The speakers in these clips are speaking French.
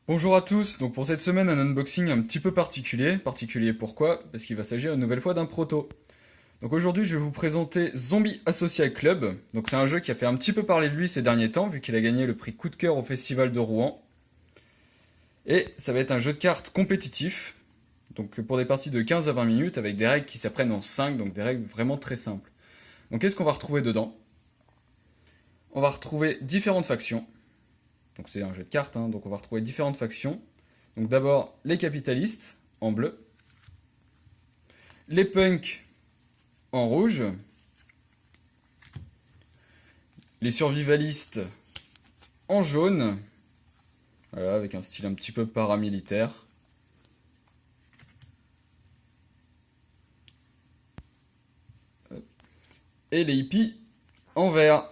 Bonjour à tous, donc pour cette semaine un unboxing un petit peu particulier. Particulier pourquoi? Parce qu'il va s'agir une nouvelle fois d'un proto. Donc aujourd'hui je vais vous présenter Zombie Asocial Club. Donc c'est un jeu qui a fait un petit peu parler de lui ces derniers temps vu qu'il a gagné le prix coup de cœur au festival de Rouen. Et ça va être un jeu de cartes compétitif. Donc pour des parties de 15 à 20 minutes avec des règles qui s'apprennent en 5, donc des règles vraiment très simples. Donc qu'est-ce qu'on va retrouver dedans? On va retrouver différentes factions. Donc c'est un jeu de cartes, hein, donc on va retrouver différentes factions. Donc d'abord les capitalistes en bleu, les punks en rouge, les survivalistes en jaune, voilà, avec un style un petit peu paramilitaire. Et les hippies en vert.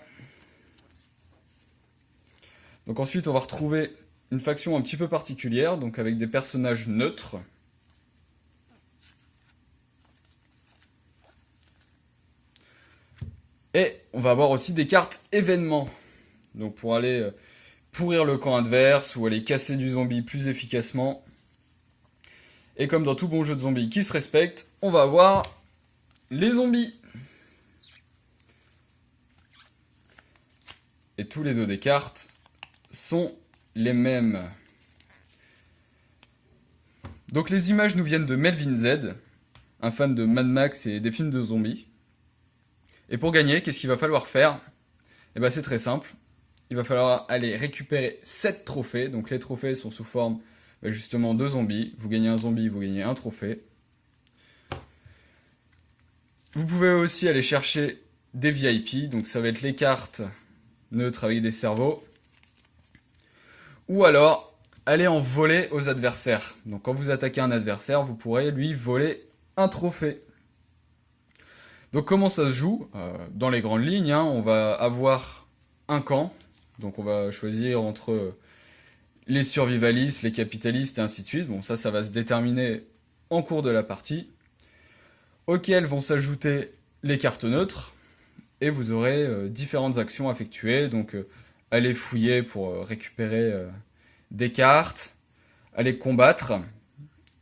Donc ensuite on va retrouver une faction un petit peu particulière, donc avec des personnages neutres. Et on va avoir aussi des cartes événements. Donc pour aller pourrir le camp adverse ou aller casser du zombie plus efficacement. Et comme dans tout bon jeu de zombies qui se respecte, on va avoir les zombies. Et tous les dos des cartes sont les mêmes. Donc les images nous viennent de Melvin Z, un fan de Mad Max et des films de zombies. Et pour gagner, qu'est-ce qu'il va falloir faire? Eh ben c'est très simple. Il va falloir aller récupérer 7 trophées. Donc les trophées sont sous forme justement de zombies. Vous gagnez un zombie, vous gagnez un trophée. Vous pouvez aussi aller chercher des VIP. Donc ça va être les cartes neutres avec des cerveaux. Ou alors, aller en voler aux adversaires. Donc quand vous attaquez un adversaire, vous pourrez lui voler un trophée. Donc comment ça se joue? Dans les grandes lignes, hein, on va avoir un camp. Donc on va choisir entre les survivalistes, les capitalistes et ainsi de suite. Bon, ça va se déterminer en cours de la partie. Auxquelles vont s'ajouter les cartes neutres. Et vous aurez différentes actions à effectuer. Donc aller fouiller pour récupérer des cartes, aller combattre,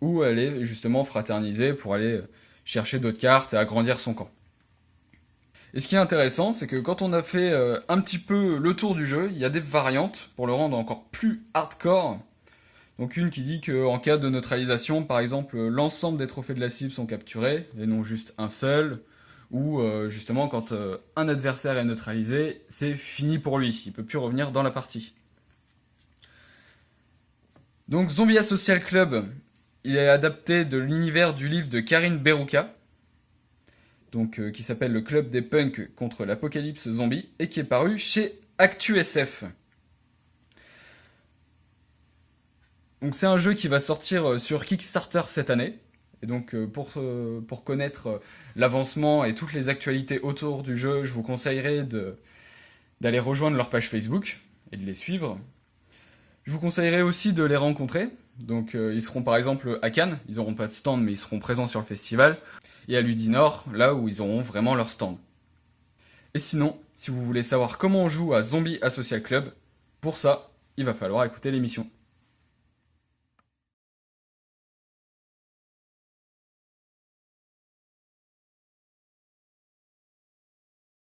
ou aller justement fraterniser pour aller chercher d'autres cartes et agrandir son camp. Et ce qui est intéressant, c'est que quand on a fait un petit peu le tour du jeu, il y a des variantes pour le rendre encore plus hardcore. Donc une qui dit qu'en cas de neutralisation, par exemple, l'ensemble des trophées de la cible sont capturés, et non juste un seul. Ou justement, quand un adversaire est neutralisé, c'est fini pour lui, il ne peut plus revenir dans la partie. Donc Zombie Asocial Club, il est adapté de l'univers du livre de Karine Berouka, donc, qui s'appelle Le Club des Punks contre l'apocalypse zombie, et qui est paru chez ActuSF. Donc c'est un jeu qui va sortir sur Kickstarter cette année. Et donc pour connaître l'avancement et toutes les actualités autour du jeu, je vous conseillerais d'aller rejoindre leur page Facebook et de les suivre. Je vous conseillerais aussi de les rencontrer. Donc ils seront par exemple à Cannes, ils n'auront pas de stand mais ils seront présents sur le festival. Et à Ludinor, là où ils auront vraiment leur stand. Et sinon, si vous voulez savoir comment on joue à Zombie Asocial Club, pour ça, il va falloir écouter l'émission.